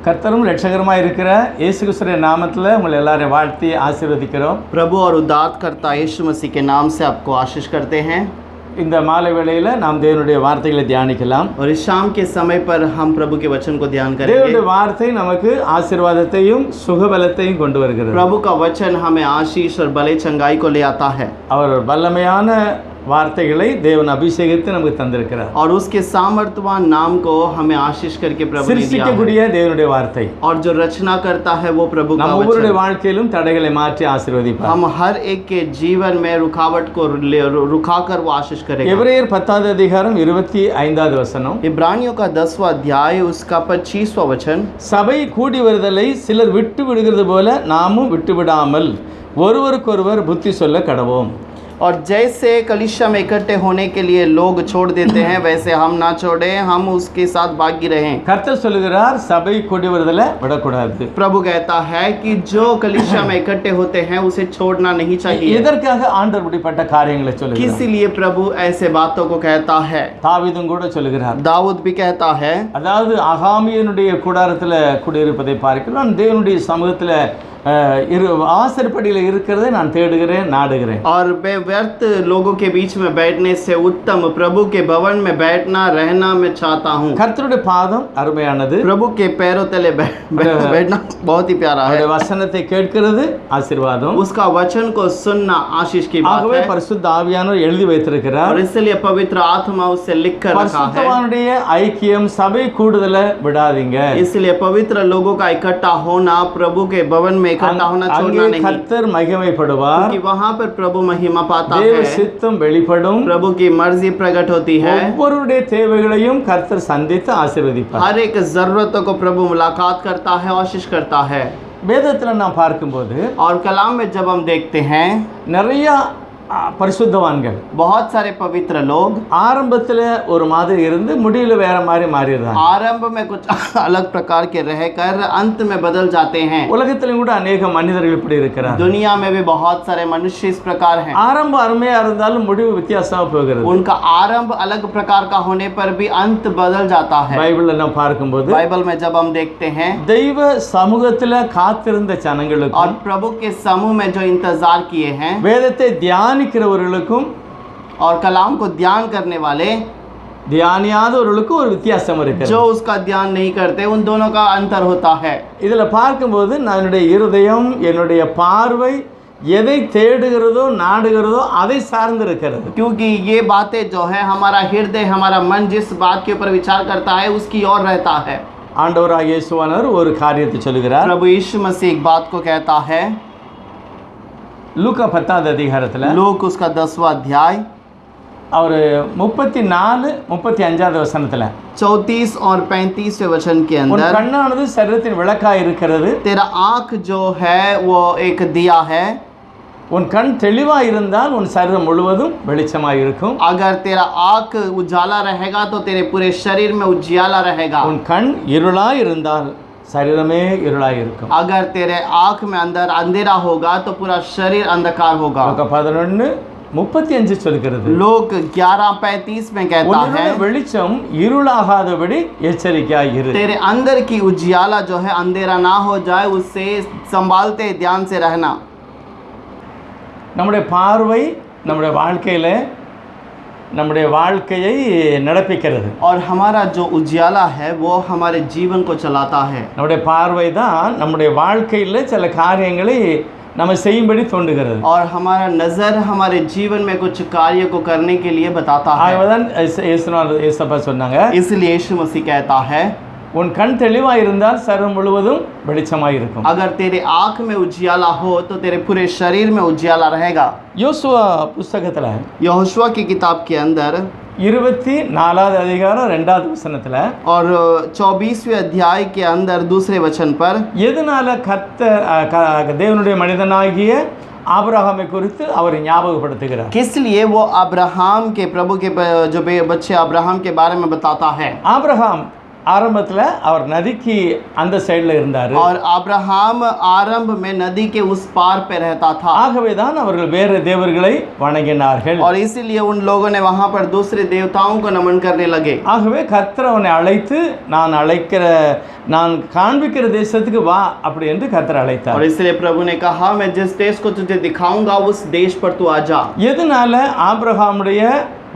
கர்த்தரும் இரட்சகருமாய் இருக்கிற இயேசு கிறிஸ்துவின் நாமத்தில் உங்களை எல்லாரையும் வாழ்த்தி ஆசீர்வதிக்கிறோம். प्रभु और उद्धारकर्ता यीशु मसीह के नाम से आपको आशीष करते हैं। இந்த மாலை வேளையில் நாம் தேவனுடைய வார்த்தைகளை தியானிக்கலாம். और इस शाम के समय पर हम प्रभु के वचन को ध्यान करेंगे। தேவனுடைய வார்த்தை நமக்கு ஆசீர்வாதத்தையும் சுகபலத்தையும் கொண்டு வருகிறது. प्रभु का वचन हमें आशीष और भले चंगाई को ले आता है। அவர் வல்லமையான வார்த்தைகளை தேவன் அபிஷேகித்து நமக்கு தந்திருக்கிறார். और उसके सामर्थ्यवान नाम को हमें आशीष करके प्रभु ने दिया है। சிருஷ்டிக்கக்கூடிய தேவனுடைய வார்த்தை और जो रचना करता है वो प्रभु का நம்ம ஒவ்வொருடைய वचन। வாழ்க்கையிலும் தடைகளை மாற்றி ஆசீர்வதிப்பார். हम हर एक के जीवन में रुकावट को रुकाकर वो आशीष करेगा। எபிரேயர் 10வது அதிகாரம் 25வது வசனம். इब्रानियों का 10वां अध्याय उसका 25वां वचन। சபை கூடி வருதலை சிலர் விட்டு விடுகிறது போல நாமும் விட்டு விடாமல் ஒருவருக்கொருவர் புத்தி சொல்ல கடவோம். और जैसे कलीसिया में इकट्ठे होने के लिए लोग छोड़ देते हैं वैसे हम ना छोड़ें, हम उसके साथ भागी रहें। கர்த்தர் சொல்லுகிறார் சபை கூடி வருதலை விடக்கூடாது. प्रभु कहता है कि जो कलीसिया में इकट्ठे होते हैं उसे छोड़ना नहीं चाहिए। எதற்காக ஆண்டவர் இப்படிப்பட்ட காரியங்களை சொல்லுகிறார்? किस लिए प्रभु ऐसे बातों को कहता है? தாவீதும் கூட சொல்லுகிறார். दाऊद भी कहता है। அதாவது ஆகாமியனுடைய கூடாரத்தில் குடியிருப்பதை பார்க்கிறோம். தேவனுடைய சமூகத்தில் ஆசரிப்படியில் இருக்கிறதை நான் தேடுகிறேன் நாடுகிறேன். और व्यर्थ लोगों के बीच में बैठने से उत्तम प्रभु के भवन में बैठना रहना मैं चाहता हूँ। கர்த்தருடைய பாதம் அருமையானது. प्रभु के पैरों तले बैठना बहुत ही प्यारा है। வசனத்தை கேட்கிறது ஆசீர்வாதம். उसका वचन को सुनना आशीष की बात ஆகவே है। பரிசுத்த ஆவியானவர் எழுதி வைத்திருக்கிறார். और इसलिए पवित्र आत्मा उसे लिख कर रखा है। பரிசுத்தவானுடைய ஐக்கியம் சபை கூடுதலை விடாதீங்க. इसलिए पवित्र लोगों का इकट्ठा होना, प्रभु के भवन में इकट्ठा होना छोड़ना नहीं। கர்த்தர் மகிமைப்படுவார். क्योंकि वहाँ पर प्रभु महिमा पाता தேவ है, சித்தம் வெளிப்படும். प्रभु की मर्जी प्रकट होती है। ஒவ்வொருடைய தேவைகளையும் கர்த்தர் சந்தித்து ஆசீர்வதிப்பார். हर एक जरूरतों को प्रभु मुलाकात करता है, आशीष करता है। வேதத்தில் நாம் பார்க்கும்போது और कलाम में जब हम देखते हैं நிறைய பரிசுத்தவான்கள், बहुत सारे पवित्र लोग ஆரம்பத்தில் ஒரு மாதிரி இருந்து முடிவில் வேற மாதிரி மாறிடுறாங்க. आरंभ में कुछ अलग प्रकार के रहकर अंत में बदल जाते हैं। உலகத்திலும் கூட अनेक மனிதர்கள் இப்படி இருக்கிறாங்க. दुनिया में भी बहुत सारे मनुष्य इस प्रकार हैं। ஆரம்பம் அருமையா இருந்தாலும் முடிவு வித்தியாசமா போகிறது. उनका आरंभ अलग प्रकार का होने पर भी अंत बदल जाता है। பைபிள்ல நாம் பார்க்கும்போது बाइबल में जब हम देखते हैं தெய்வ சமூகத்துல காத்திருந்த ஜனங்களுக்கு और प्रभु के समूह में जो इंतजार किए हैं வேதத்தை தியானிக்கிறவர்களுக்கும் और कलाम को ध्यान करने वाले தியானியாதவர்களுக்கும் ஒரு வித்தியாசம் இருக்கு. जो उसका ध्यान नहीं करते उन दोनों का अंतर होता है। இதுல பார்க்கும்போது என்னுடைய இருதயம் என்னுடைய பார்வை எதை தேடுகிறதோ நாடுகிறதோ அதை சார்ந்து இருக்கிறது. क्योंकि ये बातें जो है हमारा हृदय हमारा मन जिस बात के ऊपर विचार करता है उसकी ओर रहता है। ஆண்டவராகிய இயேசுவானவர் ஒரு காரியத்தை சொல்லுகிறார். प्रभु यीशु मसीह एक बात को कहता है। லூக்கா 10வது அதிகாரத்துல लूक उसका 10वां अध्याय அவர் 34 35வது வசனத்துல 34 और 35वें वचन के உன் अंदर கண்ணானது சரீரத்தின் விளக்காய் இருக்கிறது. तेरा आँख जो है वो एक दिया है। உன் கண் தெளிவா இருந்தால் உன் சரீரம் முழுவதும் வெளிச்சமாய் இருக்கும். अगर तेरा आँख उजाला रहेगा तो तेरे पूरे शरीर में उजियाला रहेगा। உன் கண் இருளாய் இருந்தால் சரீரமே இருளாய் இருக்கும். अगर तेरे आँख में अंदर अंधेरा होगा तो पूरा शरीर अंधकार होगा। லூக்கா 11:35 சொல்கிறது. लोक 11:35 में कहता உன்னுடைய है வெளிச்சம் இருளாகாதபடி எச்சரிக்கையாய் இரு. तेरे अंदर की उजियाला जो है अंधेरा ना हो जाए उससे संभालते ध्यान से रहना। நம்முடைய பார்வை நம்முடைய வாழ்க்கையில நம்முடைய வாழ்க்கையை நடப்பிக்கிறது. और हमारा जो उजियाला है वो हमारे जीवन को चलाता है। நம்முடைய பார்வை தான் நம்முடைய வாழ்க்கையில் சில காரியங்களை நம்ம செய்யும்படி தோன்றுகிறது. और हमारा नज़र हमारे जीवन में कुछ कार्य को करने के लिए बताता है। ஆகவேதான் ஏசப்பா சொன்னாங்க, इसलिए यीशु मसीह कहता है உன் கண் தெளிவாக இருந்தால் சர்வம் முழுவதும் வெளிச்சமாக இருக்கும். अगर तेरे आँख में उजियाला हो तो तेरे पूरे शरीर में उजियाला रहेगा। யோசுவா புஸ்தகத்தில் यहोशुआ की किताब के अंदर 24வது அதிகாரம் 2வது வசனத்தில் और 24वें अध्याय के अंदर दूसरे वचन पर எதனால தேவனுடைய மனிதனாகிய ஆபிரகாமை குறித்து அவர் ஞாபகப்படுத்துகிறார். किस लिए वो अब्राहम के प्रभु के जो बच्चे अब्राहम के बारे में बताता है। ஆபிரகாம் ஆரம்பத்தில் அவர் நதிக்கு அந்த சைடில் இருந்தார். और अब्राहम आरंभ में नदी के उस पार पे रहता था, ஆகவே தான் அவர்கள் வேறு தேவர்களை வணங்கினார்கள். और इसीलिए उन लोगों ने वहां पर दूसरे देवताओं को नमन करने लगे. ஆகவே கர்த்தர் அவனை அழைத்து நான் காண்பிக்கிற தேசத்துக்கு வா அப்படி என்று கர்த்தர் அழைத்தார். और इसलिए प्रभु ने कहा मैं जिस देश को तुझे दिखाऊंगा उस देश पर तू आ जा. எதனால ஆபிரகாமுடைய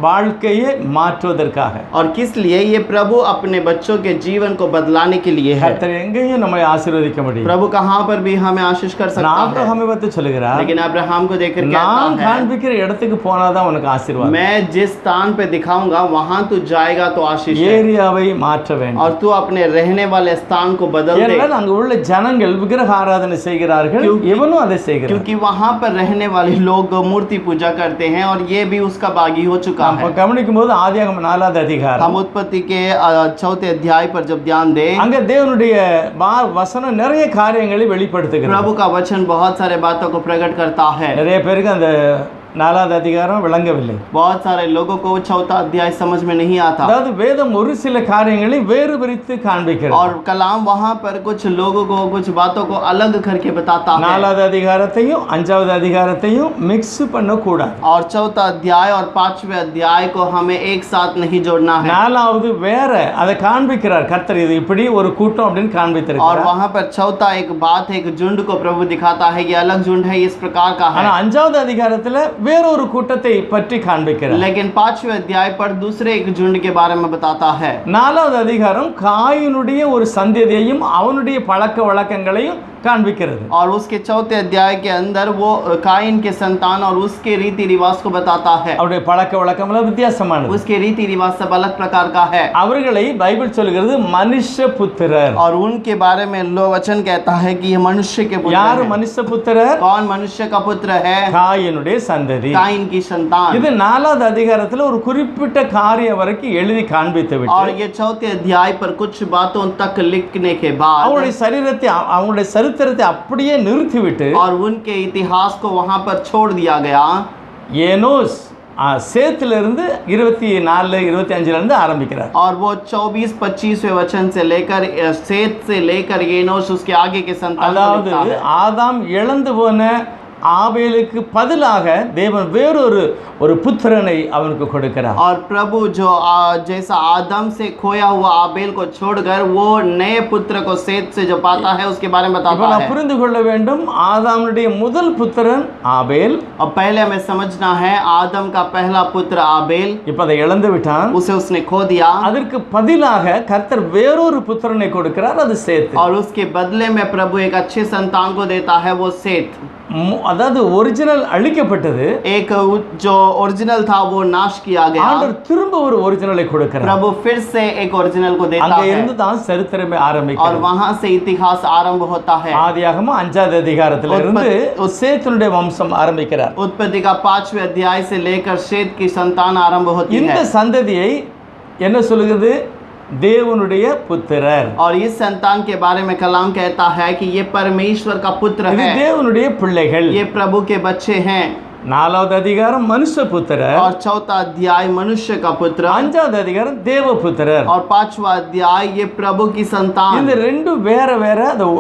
வாழ்க்கையை மாற்றுவதற்காக. और किस लिए? ये प्रभु अपने बच्चों के जीवन को बदलाने के लिए है. கர்த்தர் எங்கேயும் நம்மை ஆசீர்வதிக்க முடியும். प्रभु कहां पर भी हमें आशीष कर सकता है. ஆபிரகாமை பத்தி சொல்லுகிறார், लेकिन अब्राहम को देखकर நான் कहता है காண்பிக்கிற இடத்துக்கு போனாதான் உனக்கு ஆசீர்வாதம். मैं जिस स्थान पे दिखाऊंगा वहां तू जाएगा तो आशीष है. ஏரியாவை மாற்ற வேண்டும். और तू अपने रहने वाले स्थान को बदल दे. ஏனென்றால் அங்கு உள்ள ஜனங்கள் விக்கிரக ஆராதனை செய்கிறார்கள், இவனும் அதை செய்கிறான். क्योंकि वहां पर रहने वाले लोग मूर्ति पूजा करते हैं और ये भी उसका बागी हो चुका है. கவனிக்கும் போது ஆதியாகமம் 4வது அதிகாரம், हम उत्पत्ति के 4th अध्याय पर जब ध्यान दें, அங்க தேவனுடைய வசனம் நிறைய காரியங்களை வெளிப்படுத்துகிறது. प्रभु का वचन बहुत सारे बातों को प्रकट करता है. நிறைய பேருக்கு அந்த 4வது அதிகாரம் விளங்கவில்லை. बहुत सारे लोगों को 4था अध्याय समझ में नहीं आता. அதாவது வேதம் ஒரு சில காரியங்களை வேறு பிரித்து காண்பிக்கிறது. और कलाम वहां पर कुछ लोगों को कुछ बातों को अलग करके बताता है. 4வது அதிகாரத்தையும் 5வது அதிகாரத்தையும் மிக்ஸ் பண்ண கூடாது. और 4था अध्याय और 5वें अध्याय को हमें एक साथ नहीं जोड़ना है. 4வது வேற அதை காண்பிக்கிறார் கர்த்தர், இது இப்படி ஒரு கூட்டம் அப்படின்னு और காண்பித்திருக்கிறார். वहां पर 4था एक बात है, एक झुंड को प्रभु दिखाता है, ये अलग झुंड है, इस प्रकार का है. ஆனா 5வது அதிகாரத்துல வேறொரு கூட்டத்தை பற்றி காண்பிக்கிறார். लेकिन 5वें अध्याय पर दूसरे एक झुंड के बारे में बताता है. 4வது அதிகாரம் காயினுடைய ஒரு சந்ததியையும் அவனுடைய பழக்க வழக்கங்களையும் காண்பிக்கிறது. और उसके 4थे अध्याय के अंदर वो काइन के संतान और उसके रीति रिवाज को बताता है. அவருடைய பழக்க வழக்கம்லாம் வித்தியாசமானது. उसके रीति रिवाज सब अलग प्रकार का है. அவர்களை பைபிள் சொல்கிறது மனுஷ புத்திரர். और उनके बारे में लो वचन कहता है कि ये मनुष्य के पुत्र யார் हैं. மனுஷ புத்திரர்? कौन मनुष्य का पुत्र है? காயினுடைய சந்ததி. काइन की संतान. இது 4வது அதிகாரத்துல ஒரு குறிப்பிட்ட காரியம் வரைக்கும் எழுதி காண்பித்து और விட்டு ये 4थे अध्याय पर कुछ बातों तक लिखने के बाद அவருடைய சரீரத்தை அவங்களுடைய சரித்திரத்தை அப்படியே நிறுத்திவிட்டு और उनके इतिहास को वहां पर छोड़ दिया गया. ஏனோஸ் சேத்துல இருந்து 24 25 இருந்து ஆரம்பிக்கிறார். और वो 24-25वें वचन से लेकर सेत से लेकर येनोस उसके आगे के संतान को அதாவது लिखता है. ஆதாம் இழந்து போன ஆபேலுக்கு பதிலாக தேவன் வேறொரு ஒரு புத்திரனை அவனுக்கு கொடுக்கிறார். और प्रभु जो जैसा आदम से खोया हुआ आबेल को छोड़कर वो नए पुत्र को सेत से जो पाता है उसके बारे में இப்போ बताता நான் है. புரிந்து கொள்ள வேண்டும், ஆதாமுடைய முதல் புத்திரன் ஆபேல். और पहले हमें समझना है आदम का पहला पुत्र आबेल, இப்போ அதை இழந்து விட்டான். उसे उसने खो दिया. அதற்கு பதிலாக கர்த்தர் வேறொரு புத்திரனை கொடுக்கிறார், அது சேத். और उसके बदले में प्रभु एक अच्छे संतान को देता है, वो सेत. அதாவது ஒரிஜினல் அழிக்கப்பட்டது, एक जो ओरिजिनल था वो नाश किया गया. ஆண்டவர் திரும்ப ஒரு ஒரிஜினலை கொடுக்கிறார். प्रभु फिर से एक ओरिजिनल को देता அங்க है இருந்து தான் சரித்திரமே और ஆரம்பிக்கிறது. वहां से इतिहास आरंभ होता है. ஆதியாகமம் 5வது அதிகாரத்துல இருந்து சேத்துனுடைய வம்சம் ஆரம்பிக்கிறார். उत्पत्ति का 5वें अध्याय से लेकर शेत की संतान आरंभ होती இந்த है. சந்ததியை என்ன சொல்லுகிறது? தேவனுடைய புத்திரர். और इस संतान के बारे में कलाम कहता है कि ये परमेश्वर का पुत्र இது है, தேவனுடைய பிள்ளைகள். ये प्रभु के बच्चे हैं. 4வது அதிகாரம் மனுஷ புத்திரர், और 4था अध्याय मनुष्य का पुत्र 5வது அதிகாரம் தேவ புத்திரர். और 5वां अध्याय ये प्रभु की संतान. இந்த ரெண்டும் வேற வேற,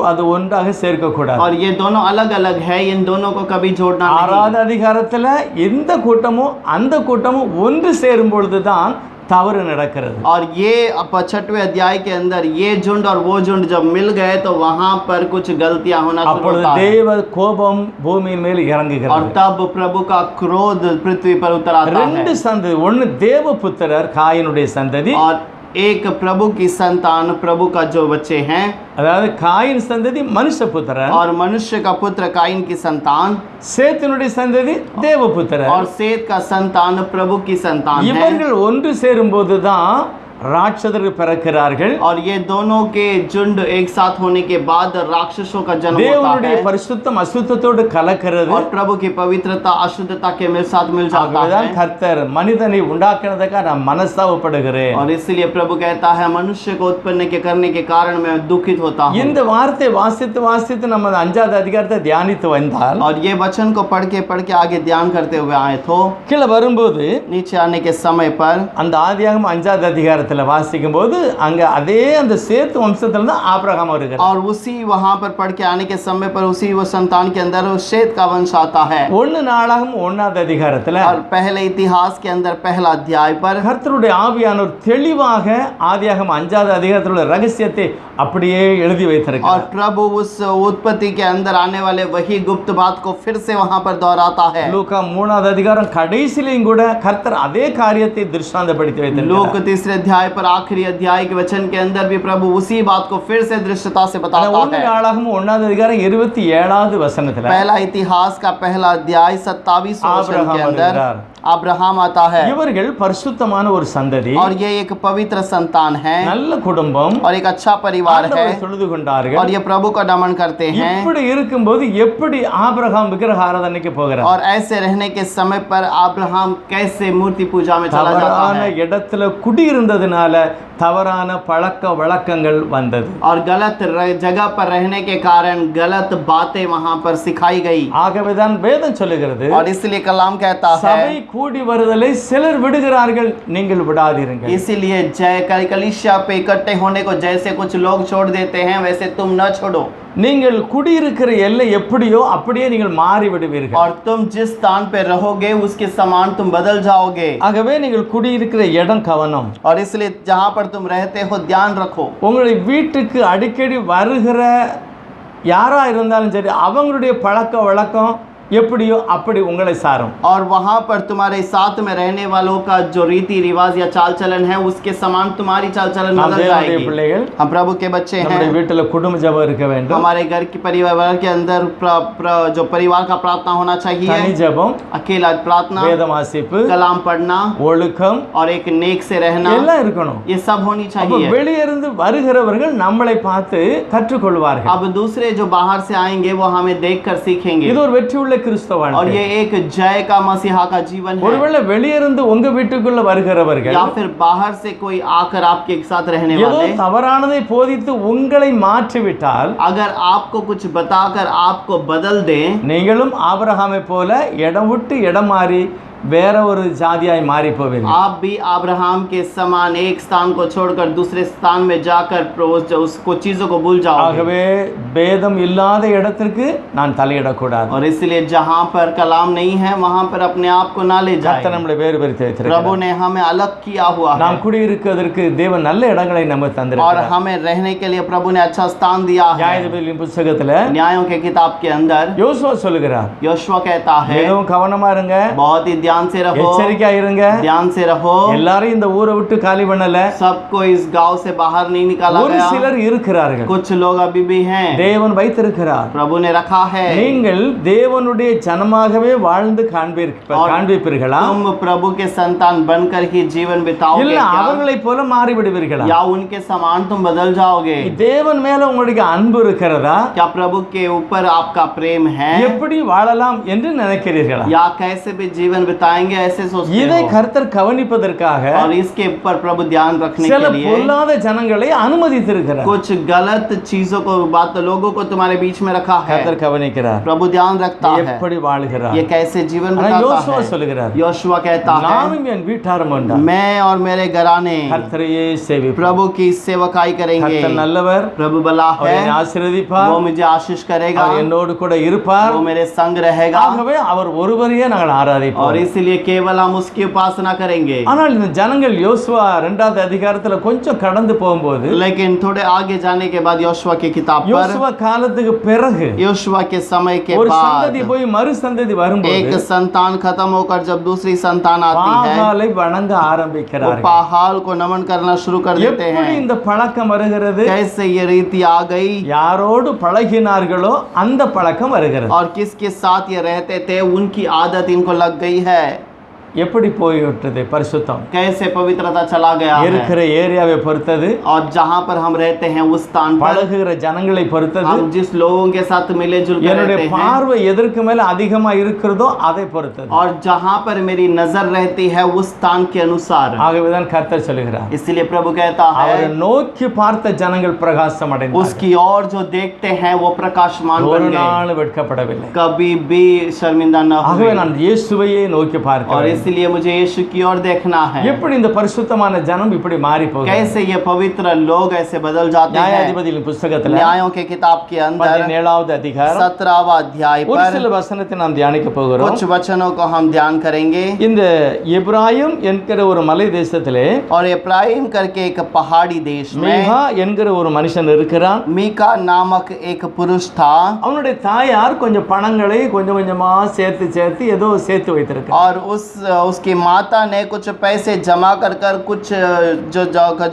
அது ஒன்றாக சேர்க்க கூடாது. और ये दोनों अलग अलग है, इन दोनों को कभी जोड़ना नहीं. 6வது அதிகாரத்துல இந்த கூட்டமும் அந்த கூட்டமும் ஒன்று சேரும் பொழுதுதான் தவறு நடக்கிறது. और ये 6वें अध्याय के अंदर ये झुंड और वो झुंड जब मिल गए तो वहां पर कुछ गलतियां होना शुरू அப்பொழுது होता है. தேவ கோபம் பூமியின் மேல் और இறங்குகிறது. तब प्रभु का क्रोध पृथ्वी पर उतर आता ரெண்டு है. சந்ததி, ஒன்னு தேவ புத்திரர் காயினுடைய சந்ததி, और एक प्रभु की संतान, प्रभु का जो बच्चे हैं, அதாவது காயின் சந்ததி மனுஷ புத்திரன், और मनुष्य का पुत्र काइन की संतान, சேத்தினுடைய சந்ததி தேவ புத்திரர். और सेत का संतान प्रभु की संतान है. இவர்கள் ஒன்று சேரும் போதுதான் ராட்சதர்கள் பிறக்கிறார்கள். और ये दोनों के झुंड एक साथ होने के बाद राक्षसों का जन्म होता தேவனுடைய है. பரிசுத்தம் அசுத்தத்தோடு கலக்கிறது. और प्रभु की पवित्रता अशुद्धता के साथ मिल जाता ஆகவேதான் है. கர்த்தர் மனிதனை உண்டாக்குனதுக்காக நான் மனஸ்தாபப்படுகிறேன். और इसलिए प्रभु कहता है मनुष्य को उत्पन्न के करने के कारण मैं दुखित होता हूँ. இந்த வார்த்தை வாசித்து நம்ம 5வது அதிகாரத்தை தியானித்து வந்தால், और ये वचन को पढ़ के आगे ध्यान करते हुए आए तो கீழே வரும்போது नीचे आने के समय पर அந்த ஆதியாகமம் 5வது அதிகாரத்துல அதிகாரத்தில் வாசிக்கும் போது அங்க அதே அந்த சேத்து வம்சத்துல தான் ஆபிரகாம் வருகிறார். और उसी वहां पर पढ़ के आने के समय पर उसी वो संतान के अंदर वो शेत का वंश आता है। 1 நாளாகமம் 1வது அதிகாரத்துல और पहले इतिहास के अंदर पहला अध्याय पर கர்த்தருடைய ஆவியானவர் தெளிவாக ஆதியாகமம் 5வது அதிகாரத்தில் உள்ள ரகசியத்தை அப்படியே எழுதி और வைத்திருக்கிறார். प्रभु उस उत्पत्ति के अंदर आने वाले वही गुप्त बात को फिर से वहां पर दोहराता है। லூக்கா 3வது அதிகாரம் கடைசியிலும் கூட கர்த்தர் அதே காரியத்தை திருஷ்டாந்தப்படுத்தி வைத்திருக்கிறார். लोक 3 अध्याय पर आखिरी अध्याय के वचन के अंदर भी प्रभु उसी बात को फिर से दृश्यता से बताता 1 है। நாளாகமம் 1வது அதிகாரம் 27வது வசனத்துல पहला इतिहास का पहला अध्याय 27 वचन के ஆபிரகாம் अंदर வருகிறார். अब्राहम आता है இவர்கள் பரிசுத்தமான ஒரு சந்ததி, और ये एक पवित्र संतान है நல்ல குடும்பம், और एक अच्छा परिवार है ஆண்டவரை தொழுது கொண்டார்கள். और ये प्रभु का नमन करते हैं। இப்படி இருக்கும்போது எப்படி ஆபிரகாம் விக்கிரக ஆராதனைக்கு போகிறார்? और ऐसे रहने के समय पर अब्राहम कैसे मूर्ति पूजा में चला जाता தவறான है இடத்துல குடியிருந்ததுனால தவறான பழக்க வழக்கங்கள் வந்தது. और गलत जगह पर रहने के कारण गलत बातें वहां पर सिखाई गई। ஆகவேதான் வேதம் சொல்லுகிறது, और इसलिए कलाम कहता है சபை கூடி வருதலை சிலர் விடுகிறார்கள், நீங்கள் விடாதீர்கள். इसीलिए जय कलीसिया पे इकट्ठे होने को जैसे कुछ लोग छोड़ देते हैं वैसे तुम न छोड़ो। நீங்கள் குடியிருக்கிற எல்லை எப்படியோ அப்படியே நீங்கள் மாறி விடுவீர்கள். और तुम जिस स्थान पे रहोगे उसके समान तुम बदल जाओगे। ஆகவே நீங்கள் குடியிருக்கிற இடம் கவனம். और इसलिए जहां पर तुम रहते हो ध्यान रखो। உங்களுடைய வீட்டுக்கு அடிக்கடி வருகிற யாரா இருந்தாலும் சரி, அவங்களுடைய பழக்க வழக்கம் எப்படியோ அப்படி உங்களை சாரும். और वहां पर तुम्हारे साथ में रहने वालों का जो रीति रिवाज या चाल चलन है उसके समान तुम्हारी चाल चलन நாம் बदल தேவனுடைய जाएगी। பிள்ளைகள், हम प्रभु के बच्चे நம்முடைய हैं। வீட்டுல குடும்ப ஜெபம் இருக்க வேண்டும். हमारे घर के परिवार के अंदर जो परिवार का प्रार्थना होना தனி चाहिए, ஜெபம், अकेला प्रार्थना, வேதம் வாசிப்பு, कलाम पढ़ना ஒழுக்கம் और एक नेक से रहना, எல்லாம் இருக்கணும். ये सब होनी அப்ப चाहिए। வெளியே இருந்து வருகிறவர்கள் நம்மளை பார்த்து கற்றுக்கொள்வார்கள். अब दूसरे जो बाहर से आएंगे वो हमें देखकर सीखेंगे। இது ஒரு வெற்றி உள்ள கிறிஸ்தவ और வாழ்க்கை. ये एक जय का मसीहा का जीवन है। ஒருவேளை வெளியே இருந்து உங்க வீட்டுக்குள்ள வருகிறவர்கள் या फिर बाहर से कोई आकर आपके साथ रहने ஏதோ वाले தவறானதை போதித்து உங்களை மாற்றிவிட்டால், अगर आपको कुछ बताकर आपको बदल दें, நீங்களும் ஆபிரகாமை போல இடம் விட்டு இடம் மாறி வேற ஒரு ஜாதியாய் மாறி போவீர்கள். आप भी अब्राहम के समान एक स्थान को छोड़कर दूसरे स्थान में जाकर उसको चीजों को भूल जाओगे। ஆகவே பேதம் இல்லாத இடத்திற்கு நான் தலையிடக்கூடாது. और इसलिए जहाँ पर कलाम नहीं है वहाँ पर अपने आप को ना ले கர்த்தர் जाए। நம்மளை வேறு பிரித்து प्रभु வைத்திருக்கிறார். ने हमें अलग किया हुआ है நாம் குடியிருக்கிறதற்கு தேவன் நல்ல இடங்களை நமக்கு और தந்திருக்கிறார். हमें रहने के लिए प्रभु ने अच्छा स्थान दिया है। நியாயாதிபதிகளின் புத்தகத்துல न्यायों के किताब के अंदर யோசுவா சொல்லுகிறார், योशुआ कहता है மிகவும் கவனமா இருங்க, बहुत ही ध्यान से रहो, எச்சரிக்கையா இருங்க. ध्यान से रहो। எல்லாரும் இந்த ஊரை விட்டு காலி பண்ணல, सबको इस गांव से बाहर नहीं निकाला ஒரு गया। சிலர் இருக்கிறார்கள், कुछ लोग अभी भी हैं, தேவன் வைத்திருக்கிறார். प्रभु ने रखा है। நீங்கள் தேவனுடைய ஜனமாகவே வாழ்ந்து காண்பிப்பீர்களா, तुम प्रभु के संतान बनकर ही जीवन बिताओगे இல்ல क्या? அவர்களை போல மாறி விடுவீர்களா? या उनके समान तुम बदल जाओगे? தேவன் மேல உங்களுக்கு அன்பு இருக்கிறதா? क्या प्रभु के ऊपर आपका प्रेम है? எப்படி வாழலாம் என்று நினைக்கிறீர்களா? या कैसे भी जीवन बिताएंगे ऐसे सोचते இதை हो? கர்த்தர் கவனிப்பதற்காக और इसके ऊपर प्रभु ध्यान रखने சில के लिए பொல்லாத ஜனங்களை அனுமதித்திருக்கிறார். कुछ गलत चीजों को लोगों को तुम्हारे बीच में रखा है। கர்த்தர் கவனிக்கிறார், प्रभु ध्यान रखता है எப்படி வாழுகிறார். ये कैसे जीवन ஆனா बिताता யோசுவா है। சொல்லுகிறார், योशुआ कहता है நானும் என் வீட்டாரும் உண்டா मैं और मेरे घराने கர்த்தரையே சேவிப்போம். प्रभु की सेवकाई करेंगे। கர்த்தர் நல்லவர், प्रभु भला அவர் है, என்னை ஆசீர்வதிப்பார், वो मुझे आशीष करेगा, அவர் என்னோடு கூட இருப்பார். वो मेरे संग रहेगा। ஆகவே அவர் ஒருவரையே நாங்கள் और ஆராதிப்போம். इसलिए केवल हम उसकी उपासना करेंगे। ஆனால் இந்த ஜனங்கள் யோசுவா 2வது அதிகாரத்துல கொஞ்சம் கடந்து போகும்போது, लेकिन थोड़े आगे जाने के बाद योशुआ की किताब पर யோசுவா காலத்துக்கு பிறகு योशुआ के समय के ஒரு बाद சந்ததி போய் மறு சந்ததி வரும்போது एक संतान खत्म होकर जब दूसरी संतान आती है பாகாலை வணங்க वो ஆரம்பிக்கிறார்கள். पाहाल को नमन करना शुरू कर देते எப்படி हैं। இந்த பழக்கம் வருகிறது? कैसे ये रीति आ गई யாரோடு பழகினார்களோ அந்த பழக்கம் வருகிறது. और किसके साथ ये रहते थे उनकी आदत इनको लग गई है। எப்படி போய்விட்டது பரிசுத்தம்? कैसे पवित्रता चला गया है। இருக்கிற ஏரியாவை பொறுத்தது, और जहाँ पर हम रहते हैं उस स्थान पर பழகுகிற ஜனங்களை பொறுத்தது, हम जिस लोगों के साथ मिले जुल कर என்னுடைய रहते हैं பார்வை எதற்கு மேல அதிகமா இருக்கிறதோ அதை பொறுத்தது. और जहाँ पर मेरी नजर रहती है उस स्थान के अनुसार। ஆகவேதான் கர்த்தர் சொல்லுகிறார், इसलिए प्रभु कहता அவரை है நோக்கி பார்த்த ஜனங்கள் பிரகாசம் அடைந்தார்கள், उसकी ओर जो देखते हैं वो प्रकाशमान ஒரு बन गए, நாள் வெட்கப்படவில்லை. कभी भी शर्मिंदा न ஆகவே हुए। நான் இயேசுவையே நோக்கி और பார்க்கிறேன். इसलिए मुझे यीशु की ओर देखना है। எப்படி இந்த பரிசுத்தமான ஜனம் இப்படி மாறி போகுது? कैसे ये पवित्र लोग ऐसे बदल जाते हैं। நியாயாதிபதிகளின் புத்தகத்துல न्यायों के किताब के अंदर 17வது அதிகாரம் 17वां अध्याय ஒரு पर சில வசனத்தை நாம் தியானிக்க போகிறோம். कुछ वचनों को हम ध्यान करेंगे। இந்த எப்ராயிம் என்கிற ஒரு மலை தேசத்திலே और एफ्राइम करके एक पहाड़ी देश में மீகா என்கிற ஒரு மனுஷன் இருக்கிறான். मीका नामक एक पुरुष था அவனுடைய தாயார் கொஞ்சம் பணங்களை கொஞ்சம் கொஞ்சமா சேர்த்து சேர்த்து ஏதோ சேர்த்து வைத்திருக்கார். और उसकी माता ने कुछ पैसे जमा कर कुछ जो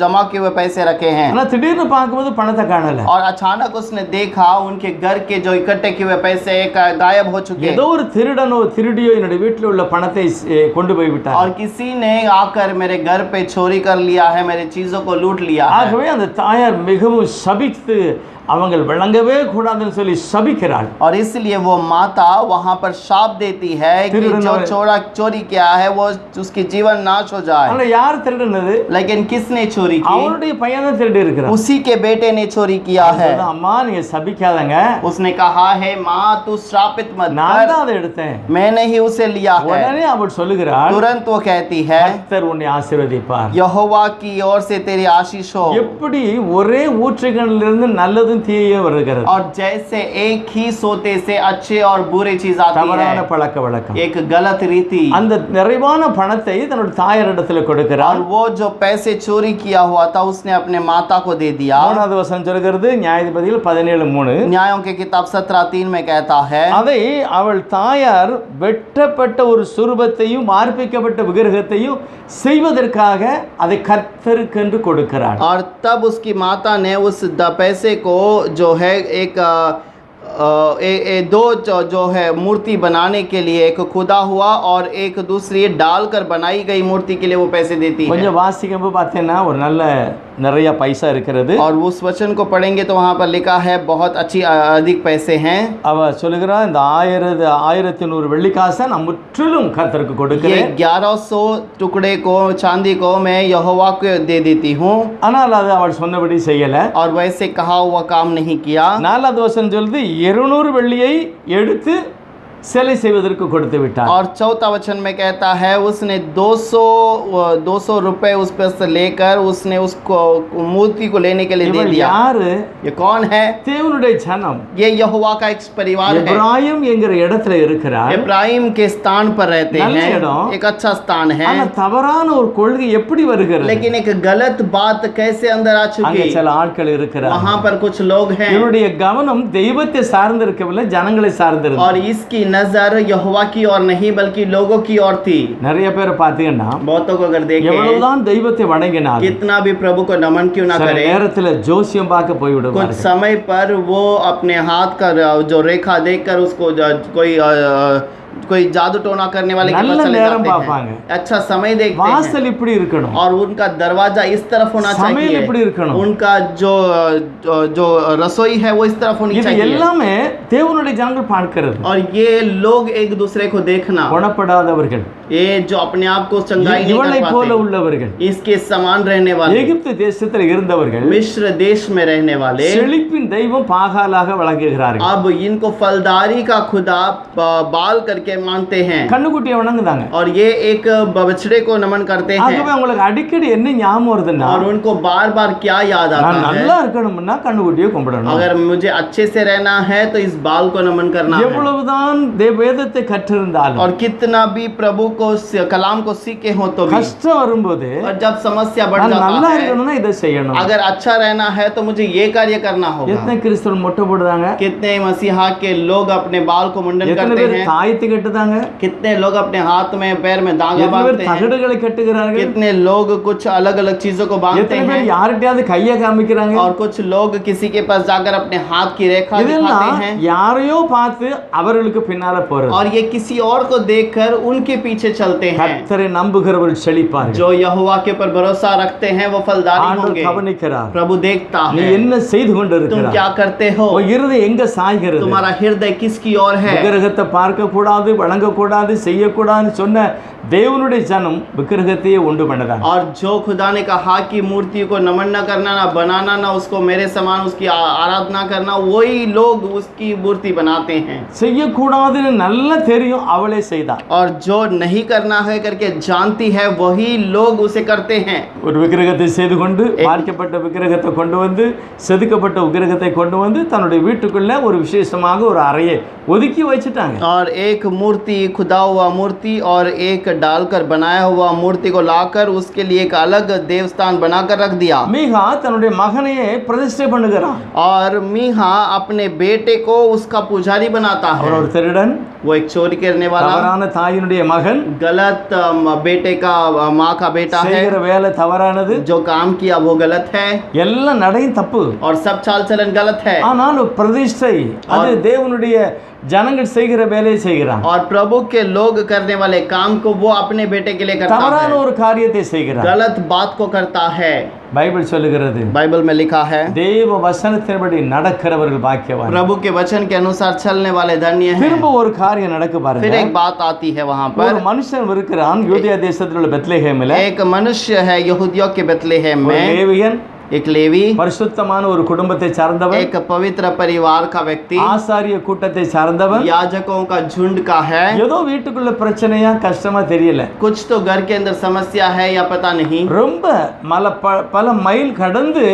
जमा किए हुए पैसे रखे हैं। ஆனா திடீர்னு பார்க்கும்போது பணத்தை காணல. और अचानक उसने देखा उनके घर के जो इकट्ठे किए हुए पैसे गायब हो चुके। ஏதோ ஒரு திருடனோ திருடியோ என்னுடைய வீட்டில் உள்ள பணத்தை கொண்டு போய் விட்டார். और किसी ने आकर मेरे घर पे चोरी कर लिया है, मेरे चीजों को लूट लिया है। ஆகவே அந்த தாயார் மிகவும் சபித்து அவங்கள் விளங்கவே கூடாதுன்னு சொல்லி சபிக்கிறாள். और इसलिए वो माता वहां पर शाप देती है कि जो चोरी किया है वो उसकी जीवन नाश हो जाए। ஆனா யார் திருடுனது? लेकिन किसने चोरी की? அவனுடைய பையன் தான் திருடி இருக்கிறான். उसी के बेटे ने चोरी किया है। அம்மா நீங்க சபிக்காதங்க. उसने कहा है माँ तू श्रापित मत நான் कर, தான் அதை எடுத்தேன். मैंने ही उसे लिया है। உடனே அவள் சொல்லுகிறாள், तुरंत वो कहती है கர்த்தர் உன்னை ஆசீர்வதிப்பார். यहोवा की ओर से तेरी आशीष हो। எப்படி ஒரே ஊற்றுகளிலிருந்து நல்லதும் தீயையும் வருகிறது. और जैसे एक ही सोते से अच्छे और बुरे चीज आती தவறான है, பழக்க வழக்கம். एक गलत रीति। அந்த நிறைவான பணத்தை தன்னுடைய தாயாரிடத்தில் கொடுக்கிறார். और वो जो पैसे चोरी किया हुआ था उसने अपने माता को दे दिया। 3வது வசனம் சொல்கிறது நியாயாதிபதிகள் 17:3. न्यायों के किताब 17:3 में कहता है அதை அவள் தாயார் வெட்டப்பட்ட ஒரு சுரூபத்தையும் மார்பிக்கப்பட்ட விக்கிரகத்தையும் செய்வதற்காக அதை கர்த்தருக்கென்று கொடுக்கிறாள். और तब उसकी माता ने उस पैसे को जो है एक दो जो है मूर्ति बनाने के लिए एक खुदा हुआ और एक दूसरी डालकर बनाई गई मूर्ति के लिए वो पैसे देती है। கொஞ்சம் வாசிக்கும்போது பார்த்தீங்கன்னா ஒரு நல்ல நிறைய பைசா இருக்கிறது. और उस वचन को पढ़ेंगे तो वहाँ पर लिखा है बहुत अच्छी अधिक पैसे हैं। அவ சொல்லுகிறா இந்த 1100 வெள்ளிக்காசை நான் முற்றிலும் கர்த்தருக்கு கொடுக்கிறேன். 1100 टुकड़े को चांदी को मैं यहोवा को दे देती हूँ। ஆனால் அது அவள் சொன்னபடி செய்யல. और वैसे कहा हुआ काम नहीं किया। 4வது வசனம் சொல்லுது 200 வெள்ளியை எடுத்து சிலை செய்வதற்கு கொடுத்து விட்டார். और 4था वचन में कहता है उसने 200 रुपए उस पर से लेकर उसने उसको मूर्ति को लेने के लिए दे இவள் दिया। யாரு? ये कौन है? தேவனுடைய ஜனம். ये यहोवा का एक परिवार है। எப்ராயிம் என்கிற இடத்துல இருக்கிறார். इब्राहिम के स्थान पर रहते நல்ல हैं, இடம். एक अच्छा स्थान है। ஆனா தவறான ஒரு கொள்கை எப்படி வருகிறது? लेकिन एक गलत बात कैसे अंदर आ அங்க चुकी? சில ஆட்கள் இருக்கிறார். वहाँ पर कुछ लोग हैं இவருடைய கவனம் தெய்வத்தை சார்ந்திருக்கவில்லை, ஜனங்களை சார்ந்திருந்தது. और इसकी नजर यहोवा की ओर नहीं बल्कि लोगों की ओर थी। நிறைய பேர் பார்த்தீங்கன்னா बहुतों को अगर देखें எவ்வளவுதான் தெய்வத்தை வணங்கினாலும் कितना भी प्रभु को नमन क्यों ना சில करे, நேரத்துல ஜோசியம் பார்க்க कुछ போய்விடுவார்கள். समय पर वो अपने हाथ का जो रेखा देखकर उसको कोई जादू टोना करने वाले के நல்ல पास चले நேரம் जाते பார்ப்பாங்க. हैं। अच्छा समय देखते हैं வாசல் இப்படி இருக்கணும், और उनका दरवाजा इस तरफ होना சமையல் चाहिए, இப்படி இருக்கணும். उनका जो रसोई है वो इस तरफ होनी இது चाहिए। எல்லாமே தேவனுடைய ஜனங்கள் பார்க்கிறது. और ये लोग एक दूसरे को देखना, குணப்படாதவர்கள், ये जो अपने आप को चंगाई नहीं இவளை कर போல पाते, உள்ளவர்கள், इसके समान रहने वाले, எகிப்து தேசத்தில் இருந்தவர்கள் मिस्र देश में रहने वाले, செழிப்பின் தெய்வம் பாகாலாக வழங்குகிறார்கள். अब इनको फलदारी का खुदा बाल करके मानते हैं கண்ணுக்குட்டியை வணங்குதாங்க. और ये एक बछड़े को नमन करते हैं। ஆகவே உங்களுக்கு அடிக்கடி என்ன ஞாபகம் வருதுன்னா, और उनको बार बार क्या याद நான் आता है? நல்லா இருக்கணும்னா கண்ணுக்குட்டியை கும்பிடணும். अगर मुझे अच्छे से रहना है तो इस बाल को नमन करना है। எவ்வளவுதான் வேதத்தை கற்றிருந்தாலும் और कितना भी प्रभु को कलाम को सीखे हो तो भी, கஷ்டம் வரும்போது और जब समस्या बढ़ நான் நல்லா जाता है, இருக்கணும்னா இதை செய்யணும். अगर अच्छा रहना है तो मुझे ये कार्य करना होगा। எத்தனை கிறிஸ்தவர்கள் மொட்டை போடுறாங்க, कितने मसीहा के लोग अपने बाल को मुंडन எத்தனை करते பேர் हैं, தாயத்து கட்டுதாங்க, कितने लोग अपने हाथ में पैर में धागा எத்தனை பேர் बांधते हैं, தகடுகளை கட்டுகிறார்கள், कितने लोग कुछ अलग अलग चीजों को बांधते எத்தனை हैं, பேர் யார்கிட்டயாவது கையை காமிக்கிறாங்க. और कुछ लोग किसी के पास जाकर अपने हाथ की रेखा दिखाते இதெல்லாம் हैं, யாரையோ பார்த்து அவர்களுக்கு பின்னால போறது. और ये किसी और को देखकर उनके पीछे चलते हैं। கர்த்தரை நம்புகிறவர்கள் செழிப்பார்கள். जो यहोवा के ऊपर भरोसा रखते हैं वो फलदारी ஆண்டவர் होंगे। கவனிக்கிறார். प्रभु देखता நீ है என்ன செய்து तुम கொண்டிருக்கிறாய், क्या करते हो, உன் இருதயம் எங்க சாய்கிறது. तुम्हारा हृदय किसकी ओर है। விக்கிரகத்தை பார்க்க கூடாது, கொடுக்கக்கூடாது, வழங்கக்கூடாது, செய்யக்கூடாதுன்னு சொன்ன தேவனுடைய ஜனம் விக்கிரகத்தையே உண்டு பண்ணதாங்க. और जो खुदा ने कहा कि मूर्ति को नमन न करना, ना बनाना, ना उसको मेरे समान उसकी आराधना करना, वही लोग उसकी मूर्ति बनाते हैं। செய்யக்கூடாதுன்னு நல்லா தெரியும், அவளே செய்தான். और जो नहीं करना है करके जानती है वही लोग उसे करते हैं। ஒரு விக்கிரகத்தை செய்து கொண்டு பார்க்கப்பட்ட விக்கிரகத்தை கொண்டு வந்து செதுக்கப்பட்ட விக்கிரகத்தை கொண்டு வந்து தன்னுடைய வீட்டுக்குள்ள ஒரு விசேஷமாக ஒரு அறையை ஒதுக்கி வச்சுட்டாங்க. और एक मूर्ति, खुदा हुआ मूर्ति और एक डालकर बनाया हुआ मूर्ति को लाकर उसके लिए एक अलग देवस्थान बनाकर रख दिया। மீகா தன்னுடைய மகனையே பிரதிஷ்டை பண்ணுகிறான். और मीहा अपने बेटे को उसका पुजारी बनाता है। அவர் ஒரு திருடன், वो एक चोरी करने वाला, தவறான தாயினுடைய மகன், गलत बेटे का माँ का बेटा है, செய்கிற வேலை தவறானது, जो काम किया वो गलत है எல்லா நடையும் தப்பு. और सब चाल चलन गलत है। ஆனால் பிரதிஷ்டை அது தேவனுடைய ஜனங்கள் செய்கிற வேலையை செய்கிறான். और प्रभु के लोग करने वाले काम को वो अपने बेटे के लिए करता தவறான है, ஒரு காரியத்தை செய்கிறான். गलत बात को करता है। பைபிள் சொல்லுகிறது, बाइबल में लिखा है தேவ வசனத்தின்படி நடக்கிறவர்கள் பாக்கியவான். प्रभु के वचन के अनुसार चलने वाले धन्य हैं। திரும்ப ஒரு காரியம் நடக்க फिर பாருங்க. एक बात आती है वहां ஒரு पर। மனுஷன் இருக்கிறான் யூதேய தேசத்தில் உள்ள பெத்லெகேமில். एक मनुष्य है यहूदियों के बेथलेहम ஒரு में, லேவியன், एक लेवी, பரிசுத்தமான ஒரு குடும்பத்தை சார்ந்தவன், एक पवित्र परिवार का व्यक्ति, ஆசாரிய கூட்டத்தை சார்ந்தவன். याजकों का झुंड का है। ஏதோ வீட்டுக்குள்ள பிரச்சனையா கஷ்டமா தெரியல, कुछ तो घर के अंदर समस्या है या पता नहीं, ரொம்ப பல மைல் கடந்து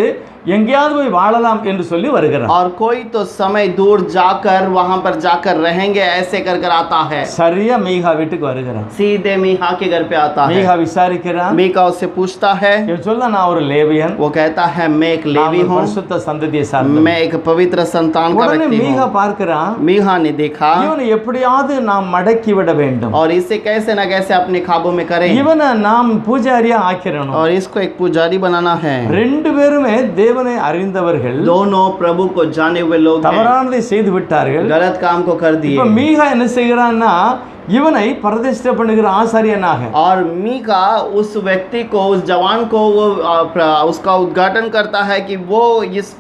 எங்கேயாவது போய் வாழலாம் என்று சொல்லி வருகிறான். और कोई तो समय दूर जाकर वहां पर जाकर रहेंगे ऐसे कर कर आता है। சரியா மீகா வீட்டுக்கு வருகிறான். सीधे मीहा के घर पे आता है। மீகா விசாரிக்கிறான். मीका उससे पूछता है, இவன் சொல்ல, நான் ஒரு லேவியன், वो कहता है मैं एक நான் लेवी ஒரு हूँ, பரிசுத்த சந்ததியை சார்ந்தவன். मैं एक पवित्र संतान का உடனே व्यक्ति மீகா हूँ। பார்க்கிறான், मीहा ने देखा இவனை எப்படியாவது நாம் மடக்கி விட வேண்டும், और इसे कैसे न कैसे अपने काबू में करें இவனை நாம் பூஜாரியா ஆக்கிரணும். और इसको एक पुजारी बनाना है। ரெண்டு பேருமே தேவனை அறிந்தவர்கள், दोनों प्रभु को जाने हुए लोग हैं, தவறானதை செய்து விட்டார்கள். गलत काम को कर दिए। இப்ப மீகா என்ன செய்கிறான்னா, இவனை பிரதிஷ்டை பண்ணுகிற ஆசாரியனாக, और मीका उस व्यक्ति को, उस जवान को वो उसका उद्घाटन करता है कि वो इस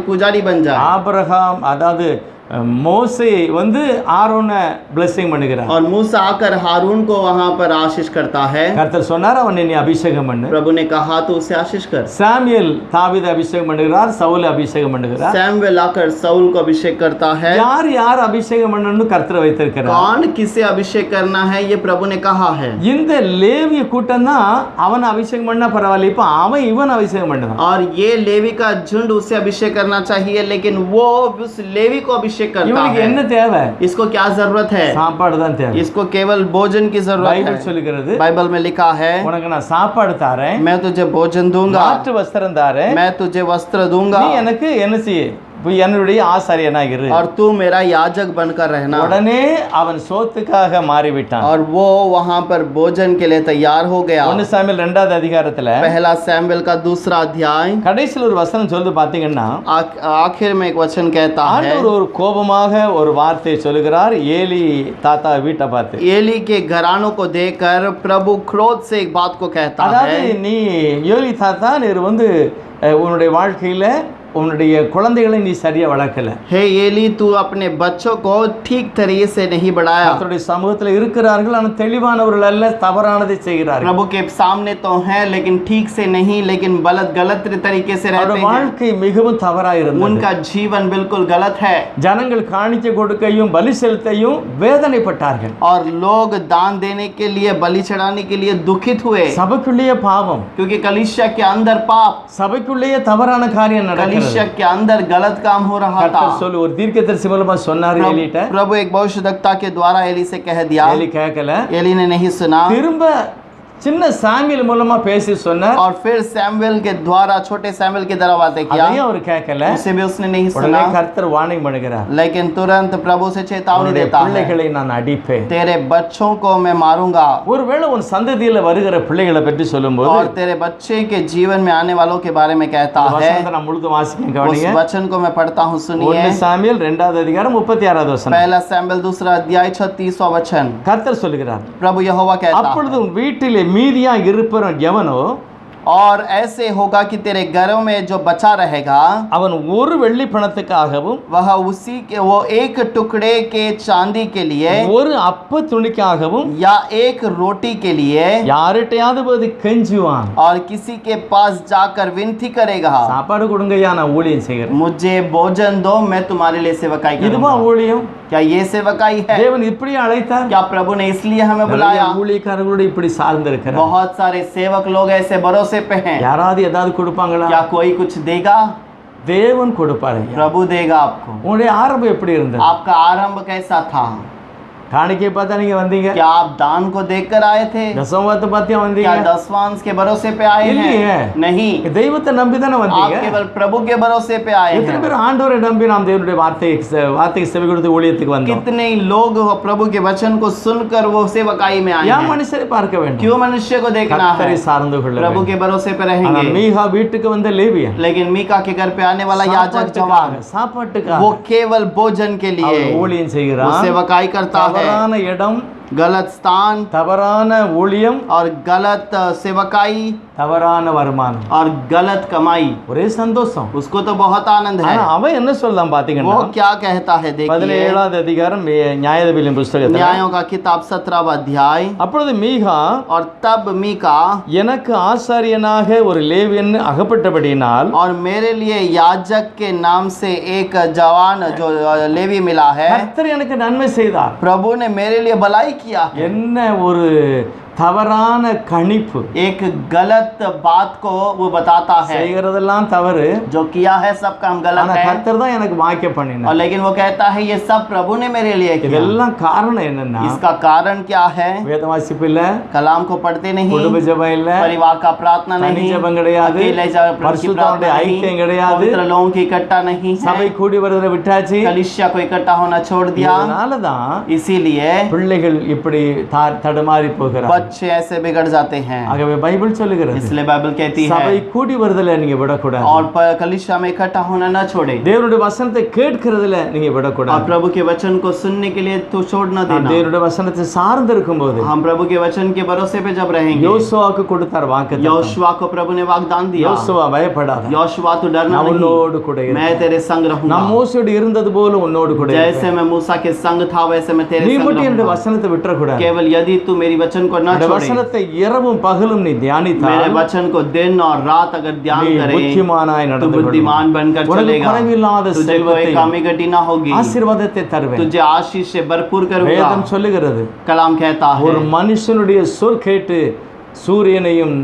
पुजारी बन जाए। ஆபிரகாம் அதாவது மோசே வந்து ஆரோனை blessing பண்ணுகிறார். और मूसा आकर हारून को वहां पर आशीष करता है। கர்த்தர் சொன்னார், அவனை நீ அபிஷேகம் பண்ணு. प्रभु ने कहा तो उसे आशीष कर। சாமுவேல் தாவீதை அபிஷேகம் பண்ணுகிறார், சவுலை அபிஷேகம் பண்ணுகிறார். सैमुएल आकर साउल को अभिषेक करता है। யார் யார் அபிஷேகம் பண்ணணும்னு கர்த்தர் வைத்திருக்கிறார். कौन किसे अभिषेक करना है ये प्रभु ने कहा है। இந்த லேவிய கூட்டம் தான் அவன் அபிஷேகம் பண்ணா பரவாயில்ல, இப்ப அவன் இவன் அபிஷேகம் பண்ணுவான். और ये लेवी का झुंड उसे अभिषेक करना चाहिए, लेकिन वो उस लेवी को अभिषेक करता இவனுக்கு है। என்ன தேவை? इसको क्या जरूरत है? சாப்பாடு தான் தேவை. इसको केवल भोजन की जरूरत பைபிள் है। சொல்லுகிறது, बाइबल में लिखा है, உனக்கு நான் சாப்பாடு தாரேன், मैं तुझे भोजन दूंगा, மாற்று வஸ்திரம் தாரேன், मैं तुझे वस्त्र दूंगा, நீ எனக்கு என்ன செய்ய, என்னுடைய ஆசாரியனாக இரு. और तू मेरा याजक बनकर रहना। உடனே அவன் சோத்துக்காக மாறிவிட்டான். और वो वहां पर भोजन के लिए तैयार हो गया। 1 சாமுவேல் 2வது அதிகாரத்துல पहला सैमुएल का 2 अध्याय கடைசியில் ஒரு வசனம் சொல்லுது பாத்தீங்கன்னா, आखिर में एक वचन कहता है, ஆண்டவர் ஒரு கோபமாக ஒரு வார்த்தை சொல்லுகிறார் ஏலி தாத்தா வீட்டை பார்த்து. एली के घरानों को देखकर प्रभु क्रोध से एक बात को कहता அதாவது है, நீ ஏலி தாத்தா, நீர் வந்து உன்னுடைய வாழ்க்கையில உன்னுடைய குழந்தைகளை நீ சரியா வளர்க்கல. हे एली तू अपने बच्चों को ठीक तरीके से नहीं बढ़ाया। கர்த்தருடைய சமூகத்தில் இருக்கிறார்கள், ஆனால் தெளிவானவர்கள் அல்ல, தவறானதை செய்கிறார்கள். प्रभु के सामने तो हैं लेकिन ठीक से नहीं, लेकिन गलत तरीके से रहते அவருடைய हैं। வாழ்க்கை மிகவும் தவறாக இருந்தது. उनका जीवन बिल्कुल गलत है। ஜனங்கள் காணிக்கை கொடுக்கையும் பலி செலுத்தையும் வேதனைப்பட்டார்கள். और लोग दान देने के लिए, बलि चढ़ाने के लिए दुखित हुए, சபைக்குள்ளேயே பாவம், क्योंकि कलीसिया के अंदर पाप, சபைக்குள்ளேயே தவறான காரியம் நடக்கிறது. कलीसिया के अंदर गलत काम हो रहा था। கர்த்தர் சொல்லு, ஒரு தீர்க்கதரிசி மூலமா சொன்னார் ஏலிட்ட. प्रभु एक भविष्यद्वक्ता के द्वारा एली से कह दिया, ஏலி கேட்கல. एली ने नहीं सुना। திரும்ப சின்ன சாமுவேல் மூலமா பேசி சொன்னார், और फिर सैमुएल के द्वारा, छोटे सैमुएल के द्वारा बातें किया, அதையும் அவர் கேட்கல. उसे भी उसने नहीं உடனே सुना। கர்த்தர் வார்னிங் பண்ணுகிறார், लेकिन तुरंत प्रभु से चेतावनी உன்னுடைய देता है, பிள்ளைகளை நான் அடிப்பேன். तेरे बच्चों को मैं मारूंगा। ஒருவேளை உன் சந்ததியில வருகிற பிள்ளைகளை பற்றி சொல்லும்போது और तेरे बच्चे के जीवन में आने वालों के बारे में कहता है। வசனத்தை நான் முழுதும் வாசிக்கிறேன், उस கவனிங்க. वचन को मैं पढ़ता हूँ, सुनिए। 1 சாமுவேல் 2வது அதிகாரம் 36வது வசனம். पहला सैमुएल 2 अध्याय 36वां वचन। கர்த்தர் சொல்லுகிறார், प्रभु यहोवा कहता है, அப்பொழுது உன் வீட்டிலே மீதியா இருப்பவன் எவனோ और ऐसे होगा कि तेरे घरों में जो बचा रहेगा அவன் ஒரு வெள்ளி பணத்துக்காகவும் वह उसी के वो एक टुकड़े के चांदी के लिए ஒரு அப்ப துணிக்காகவும் या एक रोटी के लिए யார்கிட்டயாவது போய் கெஞ்சுவான். और किसी के पास जाकर विनती करेगा, சாப்பாடு கொடுங்கய்யா, நான் ஊழியம் செய்கிறேன். मुझे भोजन दो, मैं तुम्हारे लिए सेवकाई இதுவா करूंगा। ஊழியம்? क्या ये सेवकाई है? தேவன் இப்படி அழைத்தார். क्या प्रभु ने इसलिए हमें நிறைய बुलाया? ஊழியக்காரங்களோட இப்படி சார்ந்து இருக்கிறார். बहुत सारे सेवक लोग ऐसे भरोसे पे हैं। யாராவது ஏதாவது கொடுப்பாங்களா? क्या कोई कुछ देगा? தேவன் கொடுப்பாரு. प्रभु देगा आपको। உங்களுடைய ஆரம்பம் எப்படி இருந்தது? आपका आरंभ कैसा था? காணிக்கை பார்த்தா நீங்க வந்தீங்க? क्या आप दान को देखकर आए थे? தசமபாகத்தை பார்த்தியா क्या வந்தீங்க? दसवांश के भरोसे पे आए இல்லையே. हैं? नहीं, தெய்வத்தை நம்பி தானே आप வந்தீங்க. केवल प्रभु के भरोसे पे आए எத்தனை हैं। பேர் ஆண்டவரை நம்பி நாம் தேவனுடைய வார்த்தைக்கு செவி கொடுத்து ஊழியத்துக்கு வந்தோம்? कितने लोग प्रभु के वचन को सुनकर वो सेवकाई में आए ஏன் हैं? மனுஷரை பார்க்க வேண்டும்? क्यों मनुष्य को देखना है? கர்த்தரை சார்ந்து கொள்ள प्रभु வேண்டும். के भरोसे पे ஆனா रहेंगे। மீகா வீட்டுக்கு வந்த லேவியன் लेकिन मीका के घर पे आने वाला याजक जवान, சாப்பாட்டுக்காக वो केवल भोजन के लिए அவர் ஊழியம் वो செய்கிறார். सेवकाई करता है। தவறான இடம், गलत स्थान தவறான ஊழியம், और गलत सेवकाई தவறான வருமானம், और गलत कमाई, ஒரே சந்தோஷம். उसको तो बहुत आनंद है। ஆனா அவன் என்ன சொல்லலாம் பாத்தீங்கன்னா, वो क्या कहता है देखिए, 17வது அதிகாரம் நியாயாதிபதிகளின் புத்தகத்துல, न्यायों का किताब 17वां अध्याय। அப்பொழுது மீகா, और तब मीका, எனக்கு ஆசாரியனாக ஒரு லேவியன் அகப்பட்டபடியினால், और मेरे लिए याजक के नाम से एक जवान जो लेवी मिला है, கர்த்தர் எனக்கு நன்மை செய்தார். प्रभु ने मेरे लिए भलाई किया है। என்ன ஒரு தவறான கணிப்பு. एक गलत बात को वो बताता है, செய்கிறதெல்லாம் தவறு, जो किया है सब काम गलत ஆனா है, கர்த்தர் தான் எனக்கு வாக்கிய और பண்ணினார். लेकिन वो कहता है ये सब प्रभु ने मेरे लिए किया। இதெல்லாம் காரணம் என்னன்னா, इसका कारण क्या है? வேத வாசிப்பு இல்ல, कलाम को पढ़ते नहीं, குடும்ப ஜெபம் இல்ல, परिवार का प्रार्थना தனி नहीं, ஜெபம் கிடையாது, अकेले प्रभु की பரிசுத்தவானுடைய प्रार्थना ஐக்கியம் नहीं, கிடையாது, पवित्र लोगों की इकट्ठा नहीं है, சபை கூடி வருவதை விட்டாச்சு. कलीसिया को इकट्ठा होना छोड़ दिया। அதனாலதான் इसीलिए பிள்ளைகள் இப்படி தடுமாறி போகிறார். बच्चे ऐसे बिगड़ जाते हैं। ஆகவே பைபிள் சொல்லுகிறது, इसलिए बाइबल कहती है சபை கூடி வருதல நீங்க விடக்கூடாது. और कलीसिया में इकट्ठा होना न छोड़े, தேவனுடைய வசனத்தை கேட்கிறதுல நீங்க और விடக்கூடாது. प्रभु के वचन को सुनने के लिए तो छोड़ न देना। தேவனுடைய வசனத்தை சார்ந்து இருக்கும்போது, हम प्रभु के वचन के भरोसे पे जब रहेंगे, யோசுவாவுக்கு கொடுத்தார் வாக்குத்தத்தம். योशुआ को प्रभु ने वाग्दान दिया, யோசுவா பயப்படாத, योशुआ तू डरना நான் नहीं, உன்னோடு கூட मैं இருப்பேன். तेरे संग रहूंगा। நான் மோசேயோடு இருந்தது போல உன்னோடு கூட जैसे இருப்பேன். मैं मूसा के संग था वैसे मैं तेरे நீ संग மட்டும் என்னுடைய रहूंगा। வசனத்தை விட்டுறக்கூடாது. केवल यदि तू मेरी वचन को न என்னுடைய छोड़े, வசனத்தை இரவும் பகலும் நீ मेरे தியானித்தால் वचन को दिन और रात अगर ध्यान நீ करे, புத்திமானாய் तू நடந்து बुद्धिमान बनकर உனக்கு चलेगा, குறைவில்லாத तुझे कोई செல்வத்தையும் कमी घटी ना होगी, ஆசீர்வாதத்தை தருவேன். तुझे आशीष से भरपूर करूंगा। வேதம் சொல்லுகிறது, कलाम कहता ஒரு है மனுஷனுடைய சொல் கேட்டு சூரியனையும்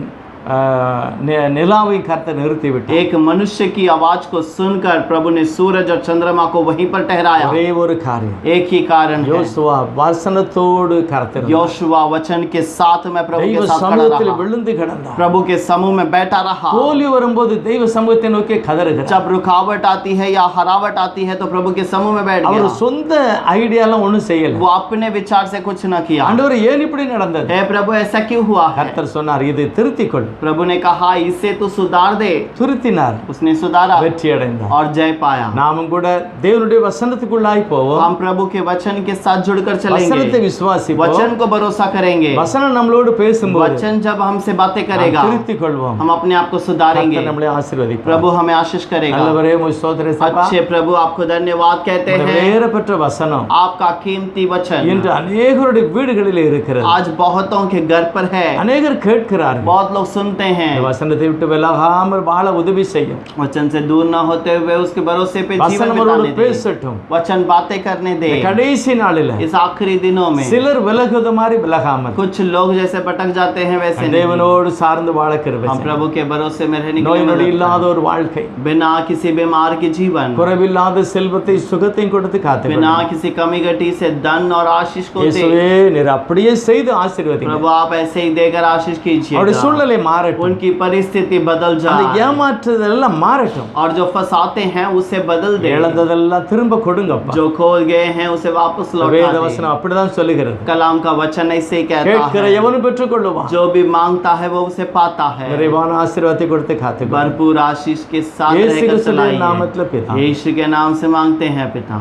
நிலாவையும் கர்த்தர் நிறுத்திவிட்டார். एक मनुष्य की आवाज को सुनकर प्रभु ने सूरज और चंद्रमा को वहीं पर ठहराया। ஒரே ஒரு காரியம், एक ही कारण है, யோசுவா வசனத்தோடு கர்த்தர் योशुआ वचन के साथ में प्रभु தெய்வ के साथ खड़ा சமூகத்தில் रहा, விழுந்து கிடந்தார். प्रभु के समूह में बैठा रहा। தோல்வி வரும்போது தெய்வ சமூகத்தை நோக்கி கதறுகிறார். जब रुकावट आती है या हरावट आती है तो प्रभु के समूह में बैठ அவர் गया। சொந்த ஐடியாலாம் ஒண்ணும் செய்யல. वो अपने विचार से कुछ न किया। ஆண்டவரே ஏன் இப்படி நடந்தது? हे प्रभु ऐसा क्यों हुआ है? கர்த்தர் சொன்னார், இது திருத்திக் கொள். प्रभु ने कहा इसे तू सुधार दे। திருத்தினார், उसने सुधारा வெற்றி அடைந்தார். और जय पाया। நாமும் கூட தேவனுடைய வசனத்துக்குள்ளாய் போவோம். हम प्रभु के वचन के साथ जुड़कर வசனத்தை चलेंगे, விசுவாசிப்போம். वचन को भरोसा करेंगे। வசனம் நம்மளோடு பேசும்போது वचन जब हमसे बातें करेगा, திருத்திக் கொள்வோம். हम अपने आप को सुधारेंगे। கர்த்தர் நம்மளை ஆசீர்வதிப்பார். प्रभु हमें आशीष करेगा। நல்லவரே உம்மை ஸ்தோத்திரிப்பா. अच्छे प्रभु आपको धन्यवाद कहते हैं। வேறப்பட்ட வசனம் आपका कीमती वचन இன்று அநேகருடைய வீடுகளிலே இருக்கிறது. आज बहुतों के घर पर है। அநேகர் கேட்கிறார்கள். बहुत लोग सुनते हैं, இந்த வசனத்தை விட்டு விலகாமல் வாழ உதவி செய்யும். वचन से दूर न होते हुए उसके भरोसे पे जीवन வசனம் बिताने அவரோடு दे। பேசட்டும். वचन बातें करने दे। இந்த கடைசி நாளில इस आखिरी दिनों में சிலர் விலகுது மாதிரி விலகாமல் कुछ लोग जैसे भटक जाते हैं वैसे नहीं। தேவனோடு சார்ந்து வாழ கிருபை हम செய்யும். प्रभु के भरोसे में रहने के நோய் लिए நொடி मदद இல்லாத करें। ஒரு வாழ்க்கை, बिना किसी बीमार के जीवन, குறைவில்லாத செல்வத்தை சுகத்தையும் கொடுத்து காத்து बिना किसी कमी घटी से धन और आशीष को दे। இயேசுவே நீர் அப்படியே செய்து ஆசீர்வதிங்க. प्रभु आप ऐसे ही देकर आशीष कीजिए। அவருடைய சூழ்நிலை மாறட்டும். उनकी परिस्थिति बदल அந்த जाए ஏமாற்றுதெல்லாம் மாறட்டும். और जो फंसाते हैं उसे बदल दे। இழந்ததெல்லாம் திரும்ப கொடுங்கப்பா. जो खोल गए हैं उसे वापस लौटा வேத दे। வசனம் அப்படிதான் சொல்லுகிறது. कलाम का वचन ऐसे ही कहता கேட்கிற है, எவனும் பெற்றுக்கொள்ளுவான். जो भी मांगता है वो उसे पाता है। நிறைவான ஆசீர்வாதத்தை கொடுத்து காத்துக்கொள். भरपूर आशीष के साथ இயேசு रहकर கிறிஸ்துவின் चलाइए। நாமத்தில் பிதா. यीशु के नाम से मांगते हैं पिता।